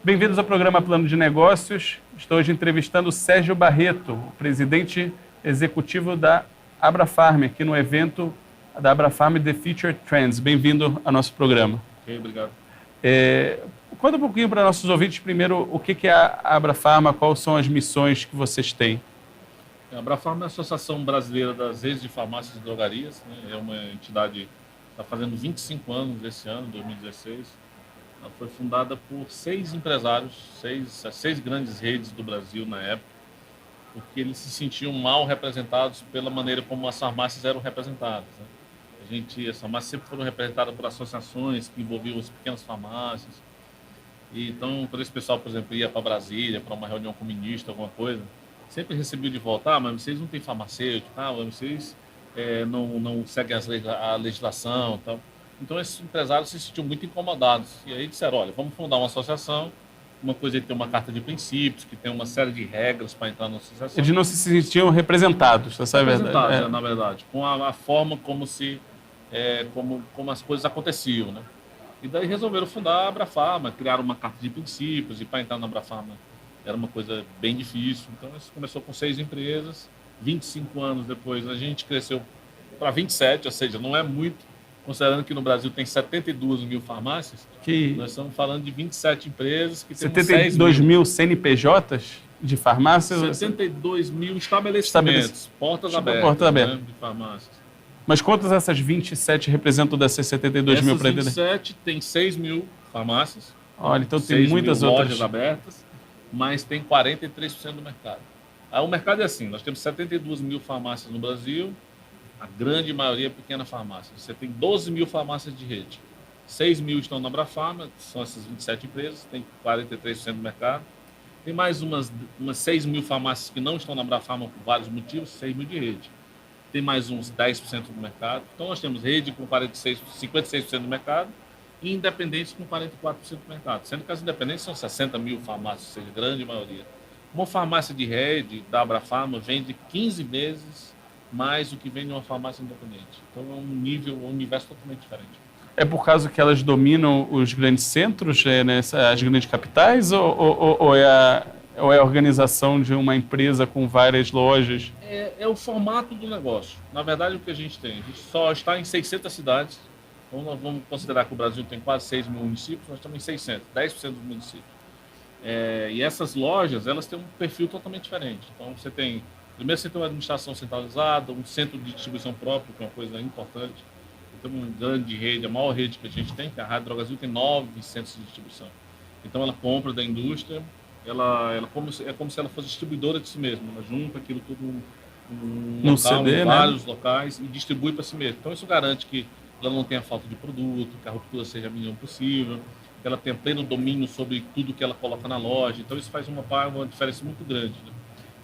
Bem-vindos ao programa Plano de Negócios. Estou hoje entrevistando o Sérgio Barreto, o presidente executivo da Abrafarm, aqui no evento da Abrafarm The Future Trends. Bem-vindo ao nosso programa. Ok, obrigado. Conta um pouquinho para nossos ouvintes, primeiro, o que é a Abrafarm, quais são as missões que vocês têm? A Abrafarm é a Associação Brasileira das Redes de Farmácias e Drogarias, né? É uma entidade que está fazendo 25 anos esse ano, 2016. Ela foi fundada por 6 empresários, seis grandes redes do Brasil na época, porque eles se sentiam mal representados pela maneira como as farmácias eram representadas, né? As farmácias sempre foram representadas por associações que envolviam as pequenas farmácias. E então, quando esse pessoal, por exemplo, ia para Brasília, para uma reunião com o ministro, alguma coisa, sempre recebeu de volta: mas vocês não têm farmacêutico, mas vocês não seguem a legislação e tal. Então, esses empresários se sentiam muito incomodados. E aí disseram: olha, vamos fundar uma associação, uma coisa que tem uma carta de princípios, que tem uma série de regras para entrar na associação. Eles não se sentiam representados, essa é a verdade. Representados, na verdade, com a forma como as coisas aconteciam, né? E daí resolveram fundar a Abrafarm, criaram uma carta de princípios, e para entrar na Abrafarm era uma coisa bem difícil. Então, isso começou com 6 empresas. 25 anos depois, a gente cresceu para 27, ou seja, não é muito, considerando que no Brasil tem 72 mil farmácias. Nós estamos falando de 27 empresas que temos 72 mil CNPJs de farmácias? 72 mil estabelecimentos, portas abertas, né, de farmácias. Mas quantas dessas 27 representam dessas 72 mil? Essas 27 tem 6 mil farmácias. Olha, então tem muitas outras lojas abertas, mas tem 43% do mercado. Aí o mercado é assim: nós temos 72 mil farmácias no Brasil, a grande maioria é pequena farmácia. Você tem 12 mil farmácias de rede. 6 mil estão na Abrafarm, são essas 27 empresas, tem 43% do mercado. Tem mais umas 6 mil farmácias que não estão na Abrafarm por vários motivos, 6 mil de rede. Tem mais uns 10% do mercado. Então, nós temos rede com 56% do mercado e independentes com 44% do mercado. Sendo que as independentes são 60 mil farmácias, ou seja, a grande maioria. Uma farmácia de rede da Abrafarm vende 15 vezes mais do que vende uma farmácia independente. Então, é um universo totalmente diferente. É por causa que elas dominam os grandes centros, as grandes capitais, ou é a organização de uma empresa com várias lojas? É o formato do negócio. Na verdade, o que a gente só está em 600 cidades. Então, nós vamos considerar que o Brasil tem quase 6 mil municípios, nós estamos em 600, 10% dos municípios. E essas lojas, elas têm um perfil totalmente diferente. Então, primeiro você tem uma administração centralizada, um centro de distribuição próprio, que é uma coisa importante. Temos uma grande rede, a maior rede que a gente tem, que é a Rádio Drogasil, tem 9 centros de distribuição. Então, ela compra da indústria, é como se ela fosse distribuidora de si mesma. Ela junta aquilo tudo num local, CD, em vários locais, e distribui para si mesma. Então, isso garante que ela não tenha falta de produto, que a ruptura seja a mínima possível, que ela tenha pleno domínio sobre tudo que ela coloca na loja. Então, isso faz uma diferença muito grande, né?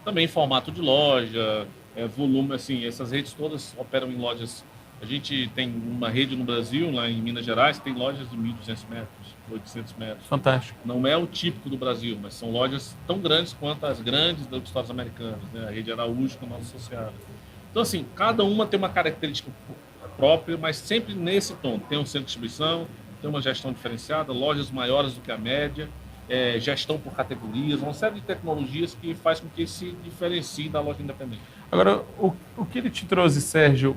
Também formato de loja, volume, assim, essas redes todas operam em lojas. A gente tem uma rede no Brasil, lá em Minas Gerais, que tem lojas de 1.200 metros, 800 metros. Fantástico. Não é o típico do Brasil, mas são lojas tão grandes quanto as grandes das histórias americanas, né? A rede Araújo, que é a nossa associada. Então, assim, cada uma tem uma característica própria, mas sempre nesse tom. Tem um centro de distribuição, tem uma gestão diferenciada, lojas maiores do que a média, gestão por categorias, uma série de tecnologias que faz com que se diferencie da loja independente. Agora, o que ele te trouxe, Sérgio,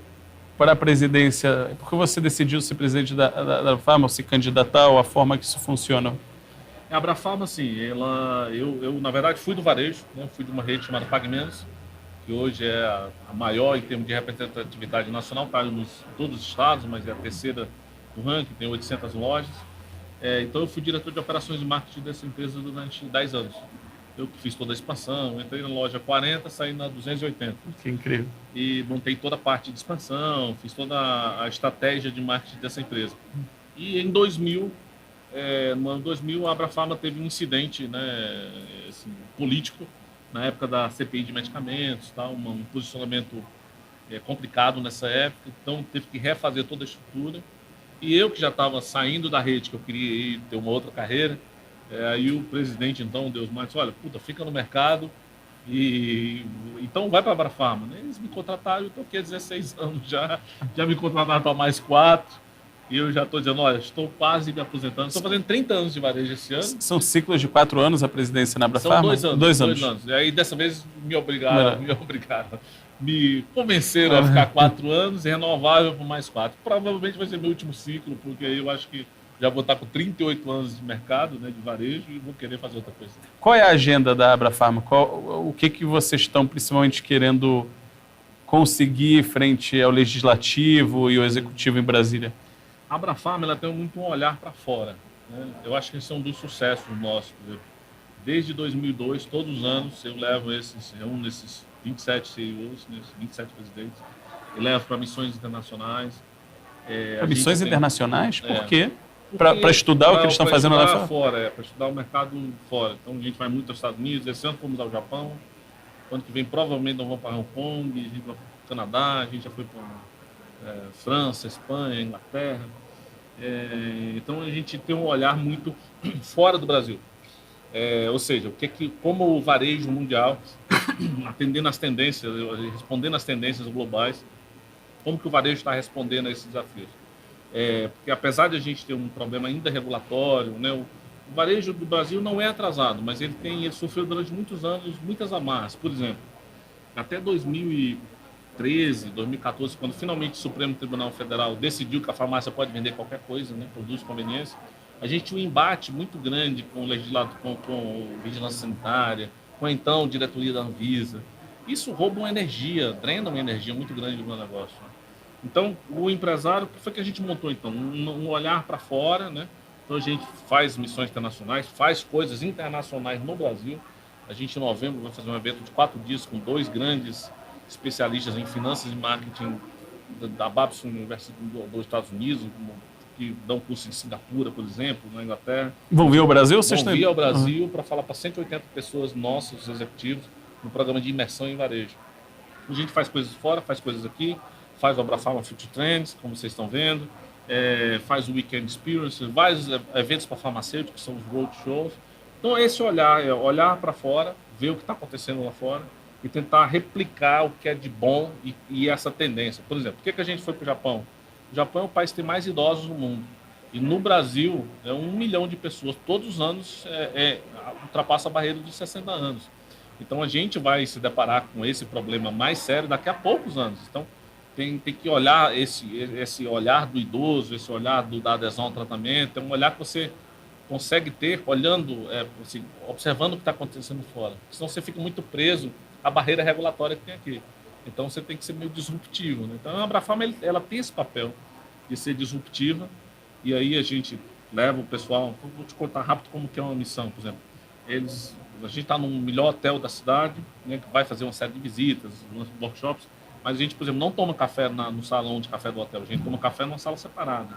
para a presidência? Por que você decidiu ser presidente da Abrafarm, ou se candidatar, ou a forma que isso funciona? A Abrafarm, assim, eu na verdade fui do varejo, né? Fui de uma rede chamada Pague Menos, que hoje é a maior em termos de representatividade nacional, está em todos os estados, mas é a terceira do ranking, tem 800 lojas. Então eu fui diretor de operações de marketing dessa empresa durante 10 anos. Eu que fiz toda a expansão, entrei na loja 40, saí na 280. Que incrível. E montei toda a parte de expansão, fiz toda a estratégia de marketing dessa empresa. E em 2000, no ano 2000, a Abrafarm teve um incidente, né, assim, político, na época da CPI de medicamentos, tá, um posicionamento complicado nessa época, então teve que refazer toda a estrutura. E eu que já estava saindo da rede, que eu queria ir ter uma outra carreira, aí o presidente, então, Deus mais, olha, fica no mercado e então vai para a Abrafarm, né? Eles me contrataram, eu estou aqui há 16 anos já me contrataram para mais 4. E eu já estou dizendo, olha, estou quase me aposentando. Estou fazendo 30 anos de varejo esse ano. São ciclos de 4 anos a presidência na Abrafarma? São 2 anos. 2 anos. 2 anos. E aí, dessa vez, me convenceram a ficar 4 anos e renovável por mais 4. Provavelmente vai ser meu último ciclo, porque aí eu acho que já vou estar com 38 anos de mercado, né, de varejo, e vou querer fazer outra coisa. Qual é a agenda da Abrafarma? O que vocês estão principalmente querendo conseguir frente ao Legislativo e ao Executivo em Brasília? A Abrafarma, ela tem muito um olhar para fora, né? Eu acho que esse é um dos sucessos nossos. Por exemplo, desde 2002, todos os anos, eu levo nesses 27 CEOs, nesses 27 presidentes, eu levo para missões internacionais. Para missões internacionais? Por quê? Para estudar o que eles estão fazendo lá fora. Para estudar o mercado fora. Então, a gente vai muito aos Estados Unidos, esse ano fomos ao Japão, ano que vem provavelmente nós vamos para Hong Kong, a gente vai para o Canadá, a gente já foi para França, Espanha, Inglaterra. Então, a gente tem um olhar muito fora do Brasil. Ou seja, como o varejo mundial, atendendo às tendências, respondendo às tendências globais, como que o varejo está respondendo a esses desafios. Porque apesar de a gente ter um problema ainda regulatório, né, o varejo do Brasil não é atrasado, mas ele sofreu durante muitos anos muitas amarras. Por exemplo, até 2013, 2014, quando finalmente o Supremo Tribunal Federal decidiu que a farmácia pode vender qualquer coisa, né, produto de conveniência, a gente tinha um embate muito grande com o legislador, com vigilância sanitária, com a então diretoria da Anvisa. Isso rouba uma energia, drena uma energia muito grande do meu negócio. Então, o empresário, o que foi que a gente montou então? Um olhar para fora, né? Então, a gente faz missões internacionais, faz coisas internacionais no Brasil. A gente, em novembro, vai fazer um evento de 4 dias com 2 grandes especialistas em finanças e marketing da Babson University dos Estados Unidos, que dão curso em Singapura, por exemplo, na Inglaterra. Vão vir ao Brasil? Vão vir ao Brasil para falar para 180 pessoas, nossos executivos, no programa de imersão em varejo. A gente faz coisas fora, faz coisas aqui, faz o Abrafarma Future Trends, como vocês estão vendo, faz o Weekend Experience, vários eventos para farmacêuticos, que são os road shows. Então, esse olhar para fora, ver o que está acontecendo lá fora e tentar replicar o que é de bom e essa tendência. Por exemplo, por que a gente foi para o Japão? O Japão é o país que tem mais idosos no mundo. E no Brasil, 1 milhão de pessoas, todos os anos, ultrapassa a barreira dos 60 anos. Então, a gente vai se deparar com esse problema mais sério daqui a poucos anos. Então, tem que olhar esse olhar do idoso, esse olhar da adesão ao tratamento, é um olhar que você consegue ter olhando, assim, observando o que está acontecendo fora. Senão você fica muito preso à barreira regulatória que tem aqui. Então você tem que ser meio disruptivo, né? Então a Abrafarma ela tem esse papel de ser disruptiva, e aí a gente leva o pessoal. Vou te contar rápido como que é uma missão, por exemplo. A gente está no melhor hotel da cidade, né, que vai fazer uma série de visitas, workshops, mas a gente, por exemplo, não toma café no salão de café do hotel, a gente toma café numa sala separada.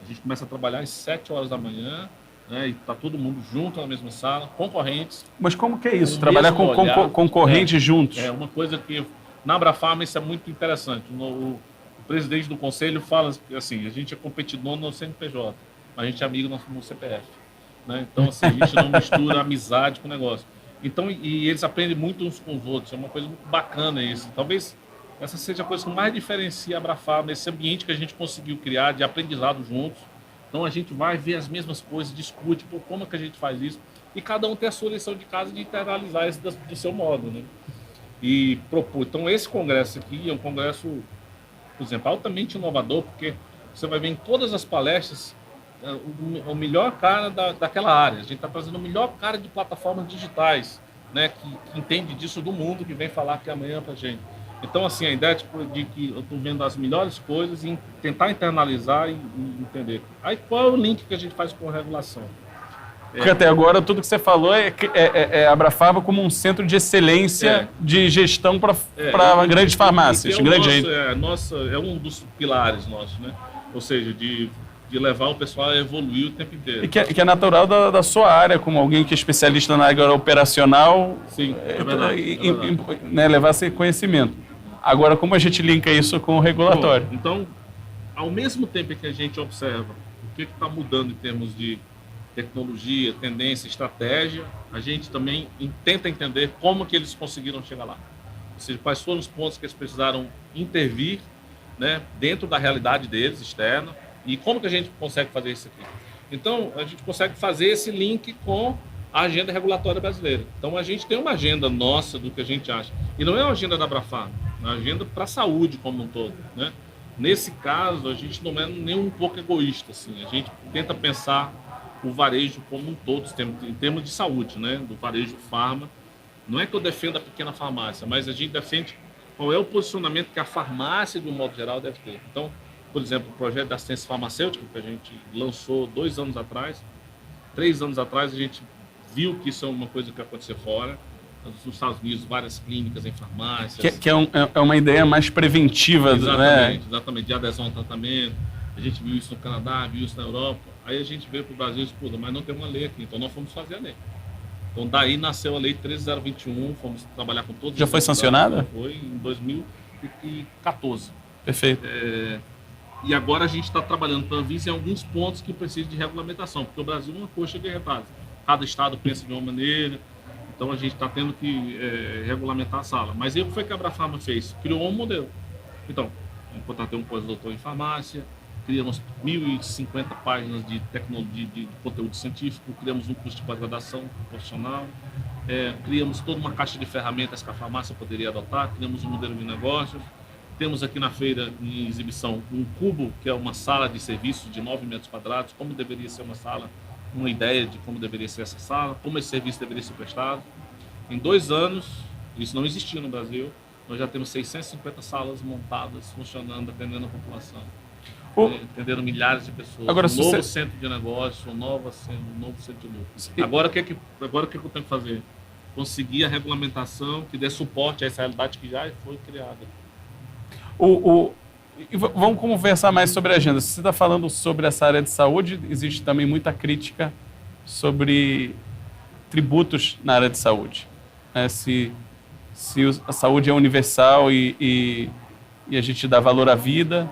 A gente começa a trabalhar às 7 horas da manhã, né, e está todo mundo junto na mesma sala, concorrentes. Mas como que é isso? Trabalhar com concorrentes juntos? É uma coisa que, na Abrafarma, isso é muito interessante. O presidente do conselho fala assim, a gente é competidor no CNPJ, mas a gente é amigo no CPF. Né? Então, assim, a gente não mistura amizade com o negócio. Então, e eles aprendem muito uns com os outros, é uma coisa muito bacana isso. Talvez essa seja a coisa que mais diferencia a Abrafarma, esse ambiente que a gente conseguiu criar de aprendizado juntos. Então, a gente vai ver as mesmas coisas, discute como que a gente faz isso, e cada um tem a sua lição de casa de internalizar isso do seu modo, né? E propor. Então, esse congresso aqui é um congresso, por exemplo, altamente inovador, porque você vai ver em todas as palestras o melhor cara daquela área. A gente está trazendo o melhor cara de plataformas digitais, né, que entende disso do mundo, que vem falar aqui amanhã para a gente. Então, assim, a ideia de que eu estou vendo as melhores coisas e tentar internalizar e entender. Aí, qual é o link que a gente faz com a regulação? Porque até agora, tudo que você falou é a Abrafarma como um centro de excelência de gestão para grandes farmácias. É um dos pilares nossos, né? Ou seja, de levar o pessoal a evoluir o tempo inteiro. E que é natural da sua área, como alguém que é especialista na área operacional. Sim, é verdade. Né, levar esse conhecimento. Agora, como a gente linka isso com o regulatório? Bom, então, ao mesmo tempo que a gente observa o que está mudando em termos de tecnologia, tendência, estratégia, a gente também tenta entender como que eles conseguiram chegar lá. Ou seja, quais foram os pontos que eles precisaram intervir, né, dentro da realidade deles, externa, E como que a gente consegue fazer isso aqui? Então, a gente consegue fazer esse link com a agenda regulatória brasileira. Então, a gente tem uma agenda nossa do que a gente acha. E não é uma agenda da Abrafarma, é uma agenda para a saúde como um todo, né? Nesse caso, a gente não é nem um pouco egoísta, assim. A gente tenta pensar o varejo como um todo, em termos de saúde, né? Do varejo farma. Não é que eu defenda a pequena farmácia, mas a gente defende qual é o posicionamento que a farmácia, de um modo geral, deve ter. Então, por exemplo, o projeto da assistência farmacêutica, que a gente lançou 2 anos atrás, 3 anos atrás, a gente viu que isso é uma coisa que ia acontecer fora. Nos Estados Unidos, várias clínicas em farmácias. É uma ideia mais preventiva. Exatamente, né? exatamente, de adesão ao tratamento. A gente viu isso no Canadá, viu isso na Europa. Aí a gente veio para o Brasil e disse, mas não tem uma lei aqui, então nós fomos fazer a lei. Então daí nasceu a lei 13021, fomos trabalhar com todos. Já foi sancionada? Foi em 2014. Perfeito. E agora a gente está trabalhando para a Anvisa em alguns pontos que precisam de regulamentação, porque o Brasil é uma coxa de retalhos. Cada estado pensa de uma maneira, então a gente está tendo que regulamentar a sala. Mas aí o que foi que a Abrafarma fez? Criou um modelo. Então, contratei um pós-doutor em farmácia, criamos 1.050 páginas de tecnologia, de conteúdo científico, criamos um curso de pós-graduação profissional, criamos toda uma caixa de ferramentas que a farmácia poderia adotar, criamos um modelo de negócios. Temos aqui na feira, em exibição, um cubo, que é uma sala de serviços de 9 metros quadrados, como deveria ser uma sala, uma ideia de como deveria ser essa sala, como esse serviço deveria ser prestado. Em 2 anos, isso não existia no Brasil, nós já temos 650 salas montadas, funcionando, atendendo a população, atendendo milhares de pessoas. Agora, um novo centro de negócio, um novo centro de lucro. Agora, o que eu tenho que fazer? Conseguir a regulamentação que dê suporte a essa realidade que já foi criada. Vamos conversar mais sobre a agenda. Você está falando sobre essa área de saúde, existe também muita crítica sobre tributos na área de saúde. Se a saúde é universal e a gente dá valor à vida,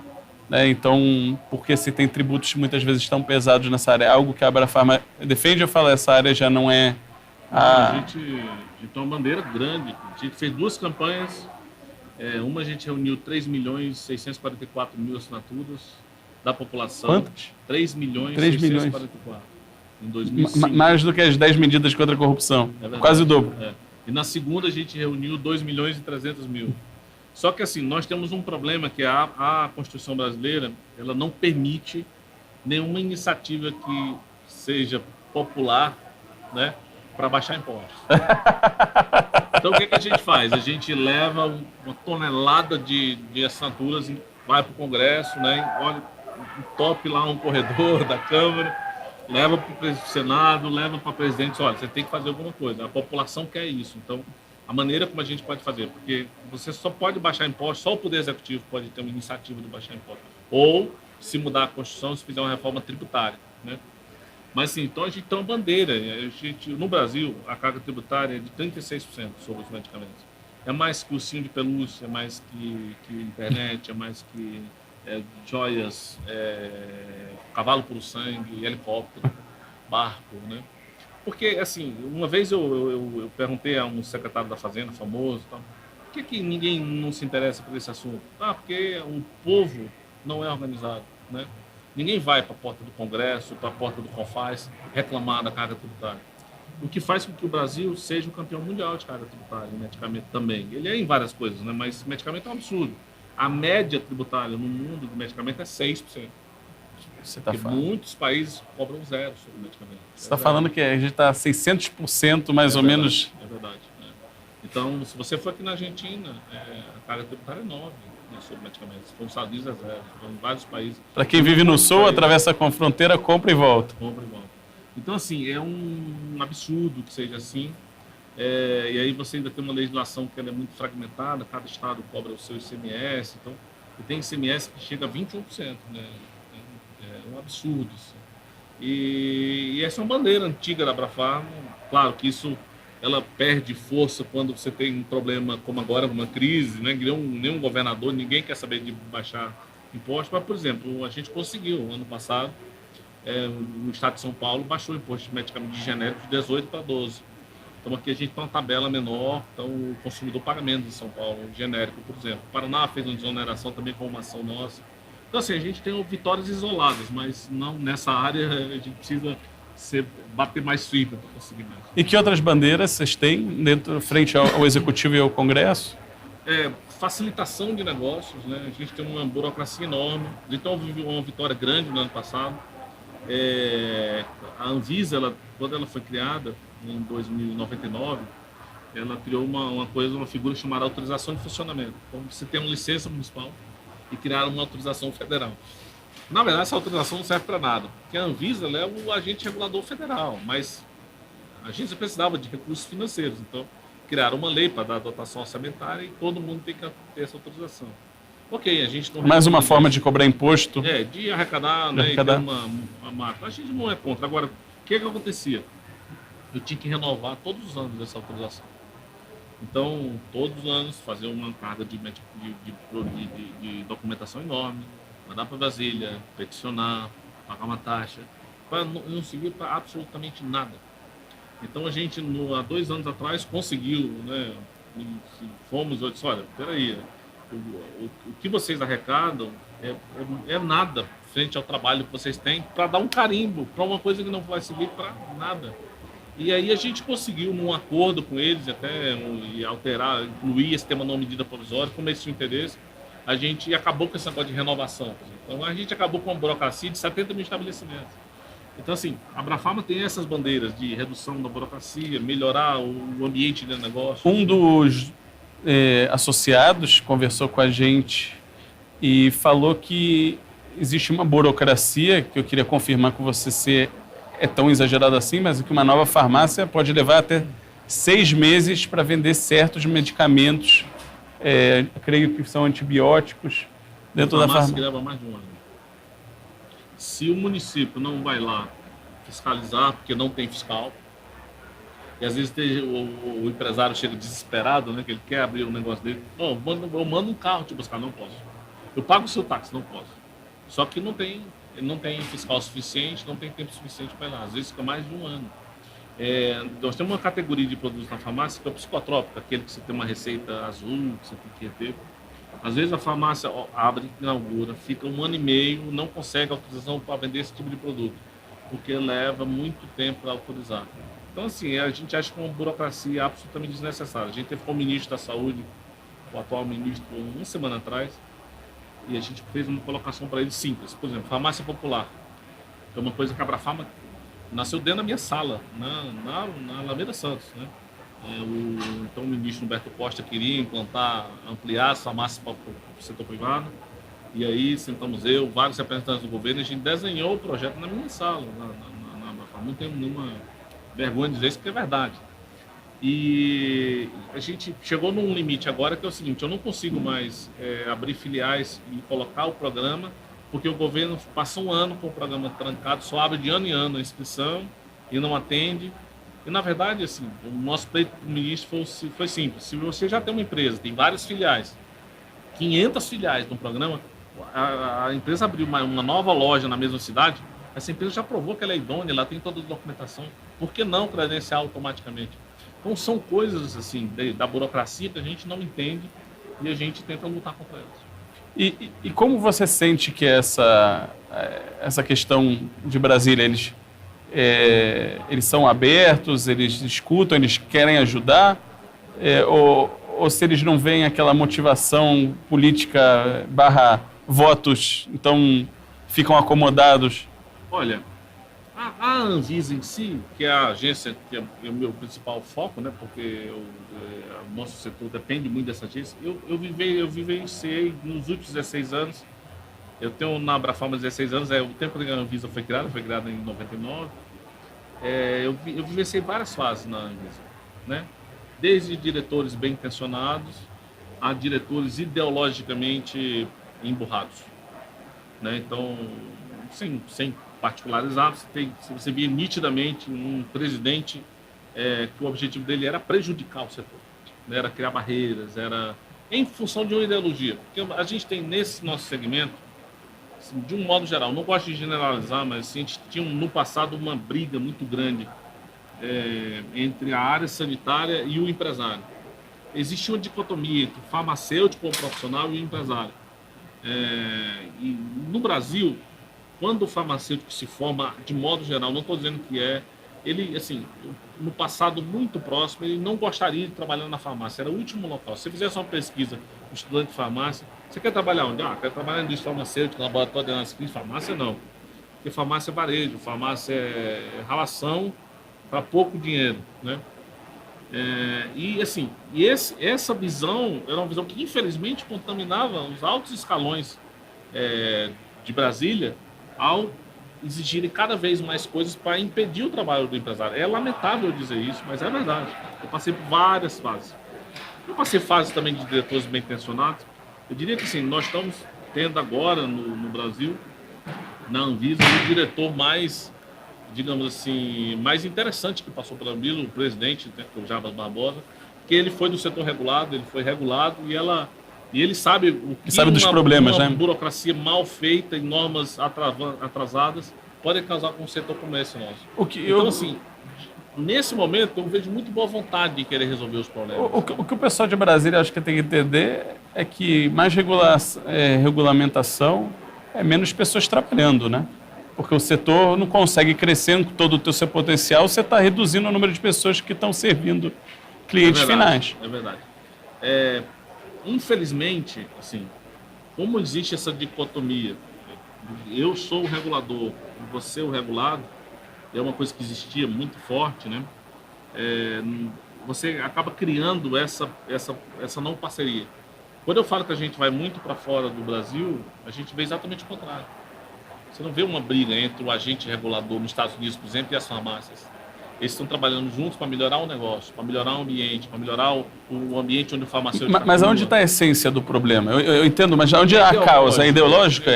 né? Então, porque se tem tributos muitas vezes tão pesados nessa área, é algo que a Abrafarma defende ou fala essa área já não é... A gente tem uma bandeira grande, a gente fez 2 campanhas. Uma a gente reuniu 3.644.000 assinaturas da população. Quantas? 3.644.000 em 2005. Mais do que as 10 medidas contra a corrupção. Quase o dobro. E na segunda a gente reuniu 2.300.000. Só que assim, nós temos um problema que a Constituição brasileira, ela não permite nenhuma iniciativa que seja popular, né, para baixar impostos. Então, o que a gente faz? A gente leva uma tonelada de assinaturas, vai para o Congresso, né? Olha, top lá um corredor da Câmara, leva para o Senado, leva para o presidente. Olha, você tem que fazer alguma coisa. A população quer isso. Então, a maneira como a gente pode fazer, porque você só pode baixar impostos, só o Poder Executivo pode ter uma iniciativa de baixar impostos. Ou, se mudar a Constituição, se fizer uma reforma tributária, né? Mas, assim, então a gente tem uma bandeira. No Brasil, a carga tributária é de 36% sobre os medicamentos. É mais que ursinho de pelúcia, é mais que internet, é mais que joias, cavalo puro sangue, helicóptero, barco, né? Porque, assim, uma vez eu perguntei a um secretário da Fazenda, famoso, tal, por que ninguém não se interessa por esse assunto? Porque o povo não é organizado, né? Ninguém vai para a porta do Congresso, para a porta do CONFAS reclamar da carga tributária. O que faz com que o Brasil seja o campeão mundial de carga tributária, em medicamento também. Ele é em várias coisas, né? Mas medicamento é um absurdo. A média tributária no mundo do medicamento é 6%. Você tá falando. Muitos países cobram 0 sobre o medicamento. Você está falando que a gente está 600% mais ou menos... É verdade. Então, se você for aqui na Argentina, a carga tributária é 9%. Sobre medicamentos. Foi nos Estados Unidos é 0. Em vários países. Para quem vive no sul, atravessa a fronteira, compra e volta. Compra e volta. Então, assim, é um absurdo que seja assim. E aí você ainda tem uma legislação que ela é muito fragmentada, cada estado cobra o seu ICMS. Então, e tem ICMS que chega a 21%. Né? É um absurdo. Assim. E essa é uma bandeira antiga da Abrafarma. Claro que isso... ela perde força quando você tem um problema como agora, uma crise, né? Nenhum governador, ninguém quer saber de baixar impostos. Mas, por exemplo, a gente conseguiu, ano passado, no estado de São Paulo, baixou o imposto de medicamentos genéricos de 18 para 12. Então, aqui a gente tem uma tabela menor, então o consumidor paga menos em São Paulo, genérico, por exemplo. O Paraná fez uma desoneração também com uma ação nossa. Então, assim, a gente tem vitórias isoladas, mas não nessa área a gente precisa bater mais firme para conseguir mais. E que outras bandeiras vocês têm frente ao Executivo e ao Congresso? Facilitação de negócios, né? A gente tem uma burocracia enorme. Então, vive uma vitória grande no ano passado. A Anvisa, quando ela foi criada, em 2099, ela criou uma figura chamada autorização de funcionamento. Então, você tem uma licença municipal e criaram uma autorização federal. Na verdade, essa autorização não serve para nada, porque a Anvisa é o agente regulador federal, mas a agência precisava de recursos financeiros, então criaram uma lei para dar dotação orçamentária e todo mundo tem que ter essa autorização. Ok, a gente não... Mais uma forma de cobrar imposto. De arrecadar, né, e ter uma marca. A gente não é contra. Agora, o que acontecia? Eu tinha que renovar todos os anos essa autorização. Então, todos os anos, fazer uma carga de documentação enorme, mandar para Brasília, peticionar, pagar uma taxa, para não servir para absolutamente nada. Então, a gente, há 2 anos atrás, conseguiu, né, fomos, eu disse, olha, peraí, o que vocês arrecadam é nada frente ao trabalho que vocês têm para dar um carimbo para uma coisa que não vai servir para nada. E aí a gente conseguiu, num acordo com eles, até alterar, incluir esse tema numa medida provisória, como esse interesse, a gente acabou com esse negócio de renovação. Então a gente acabou com uma burocracia de 70 mil estabelecimentos. Então, assim, a Abrafarma tem essas bandeiras de redução da burocracia, melhorar o ambiente de negócio. Um dos associados conversou com a gente e falou que existe uma burocracia, que eu queria confirmar com você se é tão exagerado assim, mas que uma nova farmácia pode levar até 6 meses para vender certos medicamentos, creio que são antibióticos, dentro da farmácia. Leva mais de 1 ano. Se o município não vai lá fiscalizar, porque não tem fiscal, e às vezes o empresário chega desesperado, né, que ele quer abrir um negócio dele, eu mando um carro te buscar, não posso. Eu pago o seu táxi, não posso. Só que não tem fiscal suficiente, não tem tempo suficiente para ir lá. Às vezes fica mais de 1 ano. Nós temos uma categoria de produtos na farmácia que é o psicotrópico, aquele que você tem uma receita azul, que você tem que ter. Às vezes a farmácia abre, inaugura, fica 1 ano e meio, não consegue autorização para vender esse tipo de produto, porque leva muito tempo para autorizar. Então, assim, a gente acha que é uma burocracia absolutamente desnecessária. A gente teve com o ministro da Saúde, o atual ministro, 1 semana atrás, e a gente fez uma colocação para ele simples. Por exemplo, farmácia popular, que é uma coisa que a Abrafarma nasceu dentro da minha sala, na Alameda Santos, né? Então o ministro Humberto Costa queria implantar, ampliar as farmácias para o setor privado, e aí sentamos vários representantes do governo, e a gente desenhou o projeto na minha sala, na Abrafarma. Não tenho nenhuma vergonha de dizer isso, porque é verdade. E a gente chegou num limite agora que é o seguinte: eu não consigo mais abrir filiais e colocar o programa, porque o governo passa 1 ano com o programa trancado, só abre de ano em ano a inscrição e não atende. E, na verdade, assim, o nosso pleito para o ministro foi simples. Se você já tem uma empresa, tem várias filiais, 500 filiais no programa, a empresa abriu uma nova loja na mesma cidade, essa empresa já provou que ela é idônea, ela tem toda a documentação. Por que não credenciar automaticamente? Então, são coisas assim da burocracia que a gente não entende e a gente tenta lutar contra elas. E como você sente que essa questão de Brasília, eles são abertos, eles escutam, eles querem ajudar, ou se eles não veem aquela motivação política / votos, então ficam acomodados? Olha, a Anvisa em si, que é a agência que é o meu principal foco, né, porque o nosso setor depende muito dessa agência, eu vivenciei nos últimos 16 anos. Eu tenho na Abrafarma 16 anos, o tempo que a Anvisa foi criada em 99. Eu vivenciei várias fases na Anvisa, né? Desde diretores bem intencionados a diretores ideologicamente emburrados, né? Então, sem particularizar, você via nitidamente um presidente que o objetivo dele era prejudicar o setor, né? Era criar barreiras, era em função de uma ideologia. Porque a gente tem nesse nosso segmento, de um modo geral, não gosto de generalizar, mas assim, a gente tinha no passado uma briga muito grande entre a área sanitária e o empresário. Existia uma dicotomia entre o farmacêutico, o profissional, e o empresário. E no Brasil, quando o farmacêutico se forma, de modo geral, não estou dizendo que ele, assim, no passado muito próximo, ele não gostaria de trabalhar na farmácia, era o último local. Se você fizesse uma pesquisa, um estudante de farmácia, você quer trabalhar onde? Quer trabalhar na indústria farmacêutica, laboratório de análise clínica, farmácia não. Porque farmácia é varejo, farmácia é relação para pouco dinheiro, né? Essa visão era uma visão que infelizmente contaminava os altos escalões de Brasília ao exigirem cada vez mais coisas para impedir o trabalho do empresário. É lamentável dizer isso, mas é verdade. Eu passei por várias fases. Eu passei fases também de diretores bem intencionados. Eu diria que sim, nós estamos tendo agora no Brasil, na Anvisa, o diretor mais, digamos assim, mais interessante que passou pela Anvisa, o presidente, né, que é o Jarbas Barbosa, que ele foi do setor regulado, ele foi regulado e ele sabe o que sabe dos problemas, uma né? burocracia mal feita e normas atrasadas podem causar com um setor como esse nosso. Assim, nesse momento eu vejo muito boa vontade de querer resolver os problemas. O que o pessoal de Brasília acho que tem que entender é que mais regulamentação é menos pessoas trabalhando, né? Porque o setor não consegue crescer com todo o seu potencial, você está reduzindo o número de pessoas que estão servindo clientes finais. É verdade. Infelizmente, assim, como existe essa dicotomia, eu sou o regulador, você é o regulado, é uma coisa que existia muito forte, né? Você acaba criando essa não parceria. Quando eu falo que a gente vai muito para fora do Brasil, a gente vê exatamente o contrário. Você não vê uma briga entre o agente regulador nos Estados Unidos, por exemplo, e as farmácias. Eles estão trabalhando juntos para melhorar o negócio, para melhorar o ambiente, para melhorar o ambiente onde o farmacêutico... Mas onde está a essência do problema? Eu entendo, mas onde é a causa? A ideológica?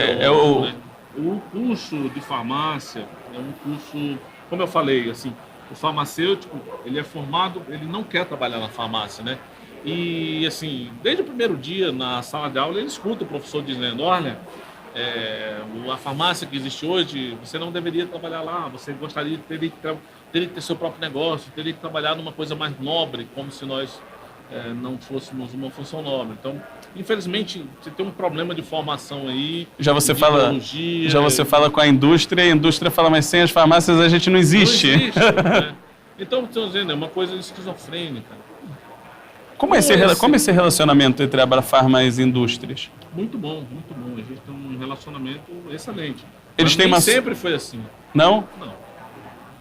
O curso de farmácia é um curso, como eu falei, assim, o farmacêutico, ele é formado, ele não quer trabalhar na farmácia, né? E, assim, desde o primeiro dia na sala de aula, ele escuta o professor dizendo, olha, a farmácia que existe hoje, você não deveria trabalhar lá, você teria que ter seu próprio negócio, teria que trabalhar numa coisa mais nobre, como se nós não fôssemos uma função nobre. Então, infelizmente, você tem um problema de formação aí, já você fala com a indústria fala, mas sem as farmácias a gente não existe. Não existe, né? Então, estou dizendo, é uma coisa esquizofrênica. Como é esse relacionamento entre a Abrafarma e as indústrias? Muito bom, muito bom. A gente tem um relacionamento excelente. Eles nem sempre foi assim. Não? Não.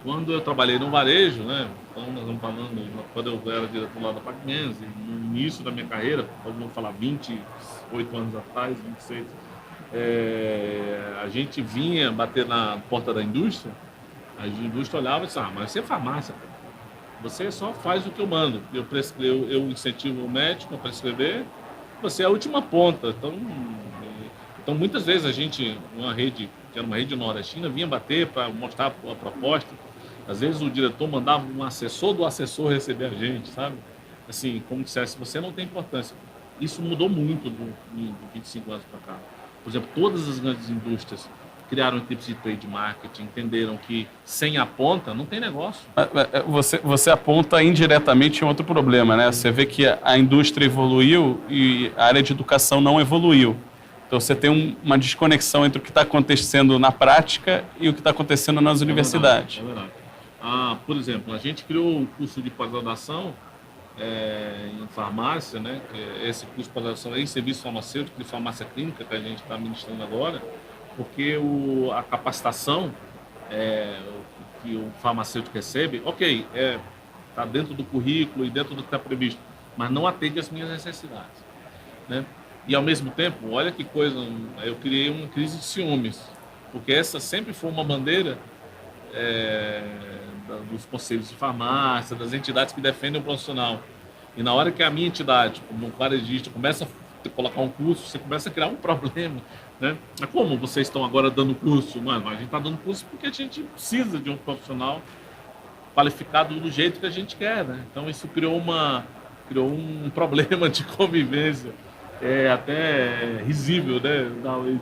Quando eu trabalhei no varejo, né? Então nós estamos falando, quando eu era diretor lá da Pacmense, no início da minha carreira, vamos falar 28 anos atrás, 26, a gente vinha bater na porta da indústria, a indústria olhava e disse, mas você é farmácia, você só faz o que eu mando. Eu incentivo o médico a prescrever, você é a última ponta. Então muitas vezes a gente, uma rede, que era uma rede nordestina, vinha bater para mostrar a proposta. Às vezes o diretor mandava um assessor do assessor receber a gente, sabe? Assim, como dissesse, você não tem importância. Isso mudou muito de 25 anos para cá. Por exemplo, todas as grandes indústrias criaram tipos de trade marketing, entenderam que sem a ponta não tem negócio. Você aponta indiretamente um outro problema, né? Você vê que a indústria evoluiu e a área de educação não evoluiu. Então você tem uma desconexão entre o que está acontecendo na prática e o que está acontecendo nas universidades. É verdade. Por exemplo, a gente criou um curso de pós-graduação em farmácia, né? Esse curso de pós-graduação em serviço farmacêutico, de farmácia clínica, que a gente está ministrando agora, porque a capacitação que o farmacêutico recebe, está dentro do currículo e dentro do que está previsto, mas não atende às minhas necessidades, né? E, ao mesmo tempo, olha que coisa, eu criei uma crise de ciúmes, porque essa sempre foi uma bandeira dos conselhos de farmácia, das entidades que defendem o profissional. E na hora que a minha entidade, como varejista, começa a colocar um curso, você começa a criar um problema, né? Mas como vocês estão agora dando curso? Mano, a gente está dando curso porque a gente precisa de um profissional qualificado do jeito que a gente quer, né? Então, isso criou um problema de convivência. É até risível, né,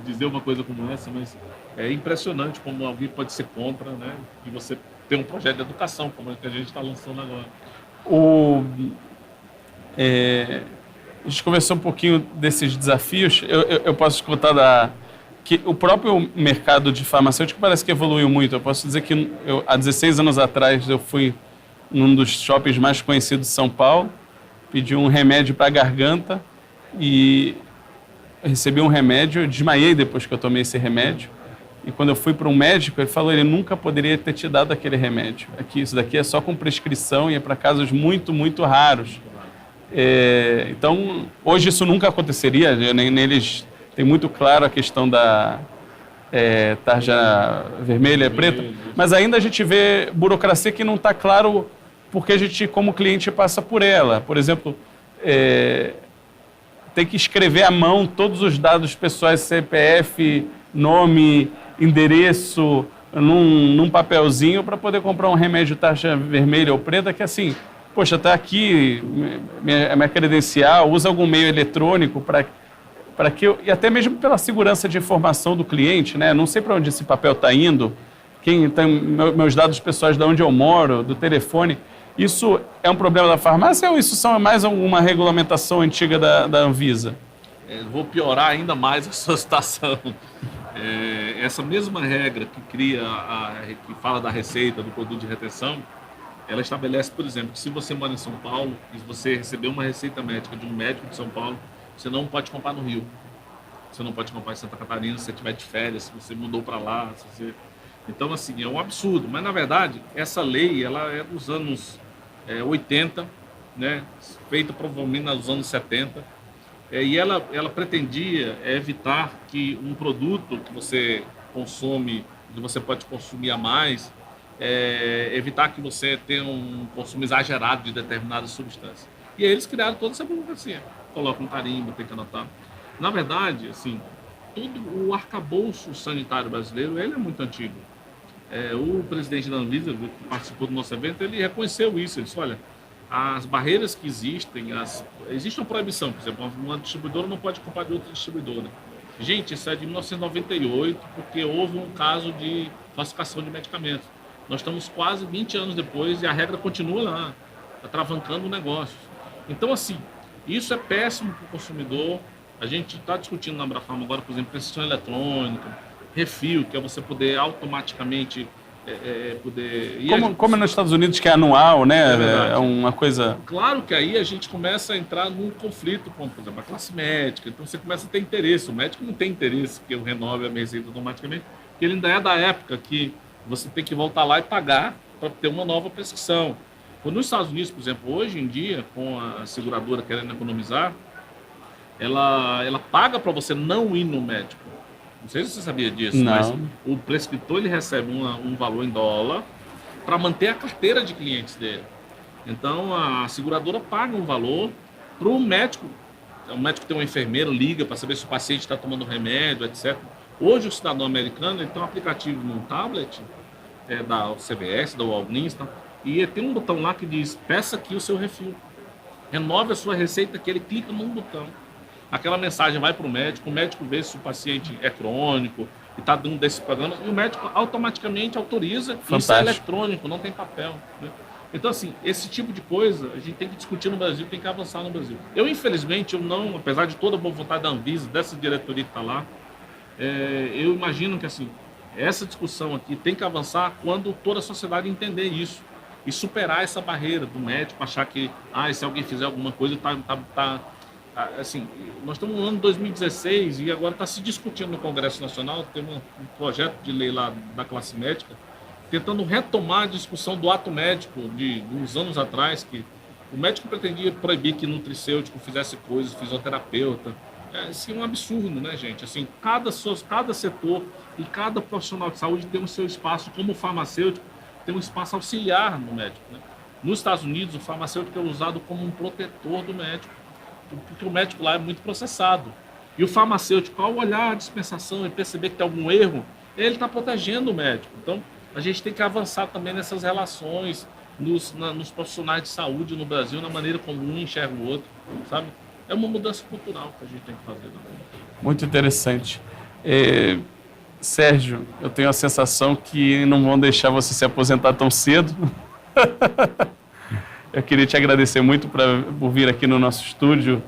dizer uma coisa como essa, mas é impressionante como alguém pode ser contra, né, e você ter um projeto de educação, como é que a gente está lançando agora. A gente conversou um pouquinho desses desafios. Eu posso escutar que o próprio mercado de farmacêutico parece que evoluiu muito. Eu posso dizer que há 16 anos atrás eu fui num dos shoppings mais conhecidos de São Paulo, pedi um remédio para a garganta e recebi um remédio, eu desmaiei depois que eu tomei esse remédio. E quando eu fui para um médico, ele falou que ele nunca poderia ter te dado aquele remédio. Isso daqui é só com prescrição e é para casos muito, muito raros. Então, hoje isso nunca aconteceria, neles tem muito claro a questão da tarja vermelha e preta, mas ainda a gente vê burocracia que não está claro porque a gente, como cliente, passa por ela. Por exemplo, tem que escrever à mão todos os dados pessoais, CPF, nome, endereço, num papelzinho para poder comprar um remédio tarja vermelha ou preta, que assim... Poxa, está aqui minha credencial, usa algum meio eletrônico para que eu... E até mesmo pela segurança de informação do cliente, né? Não sei para onde esse papel está indo, quem tem meus dados pessoais de onde eu moro, do telefone. Isso é um problema da farmácia ou isso são mais uma regulamentação antiga da Anvisa? Vou piorar ainda mais a sua situação. Essa mesma regra que fala da receita, do produto de retenção, ela estabelece, por exemplo, que se você mora em São Paulo e você receber uma receita médica de um médico de São Paulo, você não pode comprar no Rio. Você não pode comprar em Santa Catarina se você estiver de férias, se você mudou para lá. Então, assim, é um absurdo. Mas, na verdade, essa lei ela é dos anos 80, né? Feita provavelmente nos anos 70. E ela pretendia evitar que um produto que você consome, que você pode consumir a mais, evitar que você tenha um consumo exagerado de determinadas substâncias. E aí eles criaram toda essa burocracia. Colocam um carimbo, tem que anotar. Na verdade, assim, todo o arcabouço sanitário brasileiro, ele é muito antigo. O presidente da Anvisa, que participou do nosso evento, ele reconheceu isso. Ele disse, olha, as barreiras que existem, existe uma proibição, por exemplo, uma distribuidora não pode comprar de outra distribuidora. Gente, isso é de 1998, porque houve um caso de falsificação de medicamentos. Nós estamos quase 20 anos depois e a regra continua lá, atravancando o negócio. Então, assim, isso é péssimo para o consumidor. A gente está discutindo na Abrafarma agora, por exemplo, prescrição eletrônica, refil, que é você poder automaticamente Como nos Estados Unidos, que é anual, né? É uma coisa... Claro que aí a gente começa a entrar num conflito com, por exemplo, a classe médica. Então você começa a ter interesse. O médico não tem interesse que eu renove a minha receita automaticamente, porque ele ainda é da época que você tem que voltar lá e pagar para ter uma nova prescrição. Nos Estados Unidos, por exemplo, hoje em dia, com a seguradora querendo economizar, ela paga para você não ir no médico. Não sei se você sabia disso, não. Mas o prescritor ele recebe um valor em dólar para manter a carteira de clientes dele. Então, a seguradora paga um valor para o médico. O médico tem uma enfermeira, liga para saber se o paciente está tomando remédio, etc. Hoje, o cidadão americano ele tem um aplicativo no tablet da CVS, da Walgreens, tá? E tem um botão lá que diz, peça aqui o seu refil. Renove a sua receita, que ele clica num botão. Aquela mensagem vai para o médico vê se o paciente é crônico e está dentro desse programa, e o médico automaticamente autoriza. Fantástico. Isso é eletrônico, não tem papel, né? Então, assim, esse tipo de coisa a gente tem que discutir no Brasil, tem que avançar no Brasil. Infelizmente, apesar de toda a boa vontade da Anvisa, dessa diretoria que está lá, eu imagino que, assim, essa discussão aqui tem que avançar quando toda a sociedade entender isso e superar essa barreira do médico, achar que, se alguém fizer alguma coisa, assim, nós estamos no ano de 2016 e agora está se discutindo no Congresso Nacional, tem um projeto de lei lá da classe médica, tentando retomar a discussão do ato médico de uns anos atrás, que o médico pretendia proibir que nutricêutico fizesse coisas, fisioterapeuta. Isso é um absurdo, né, gente? Assim, cada setor e cada profissional de saúde tem o seu espaço, como o farmacêutico tem um espaço auxiliar no médico, né? Nos Estados Unidos, o farmacêutico é usado como um protetor do médico, porque o médico lá é muito processado. E o farmacêutico, ao olhar a dispensação e perceber que tem algum erro, ele está protegendo o médico. Então, a gente tem que avançar também nessas relações nos profissionais de saúde no Brasil, na maneira como um enxerga o outro, sabe? É uma mudança cultural que a gente tem que fazer. Muito interessante. Sérgio, eu tenho a sensação que não vão deixar você se aposentar tão cedo. Eu queria te agradecer muito por vir aqui no nosso estúdio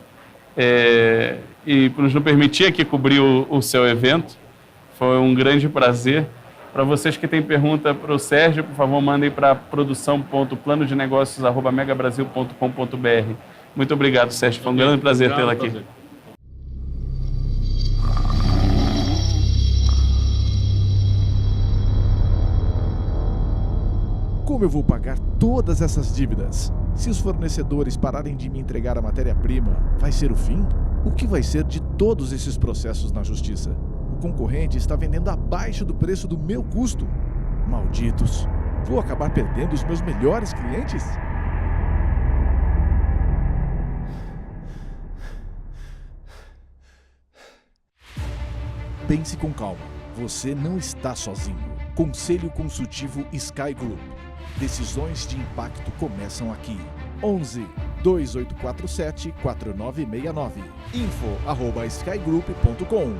e por nos permitir aqui cobrir o seu evento. Foi um grande prazer. Para vocês que têm pergunta para o Sérgio, por favor, mandem para produção.planodenegócios@megabrasil.com.br. Muito obrigado, Sérgio. Foi um grande prazer tê-lo aqui. Como eu vou pagar todas essas dívidas? Se os fornecedores pararem de me entregar a matéria-prima, vai ser o fim? O que vai ser de todos esses processos na justiça? O concorrente está vendendo abaixo do preço do meu custo. Malditos! Vou acabar perdendo os meus melhores clientes? Pense com calma. Você não está sozinho. Conselho Consultivo Sky Group. Decisões de impacto começam aqui. 11 2847 4969. info@skygroup.com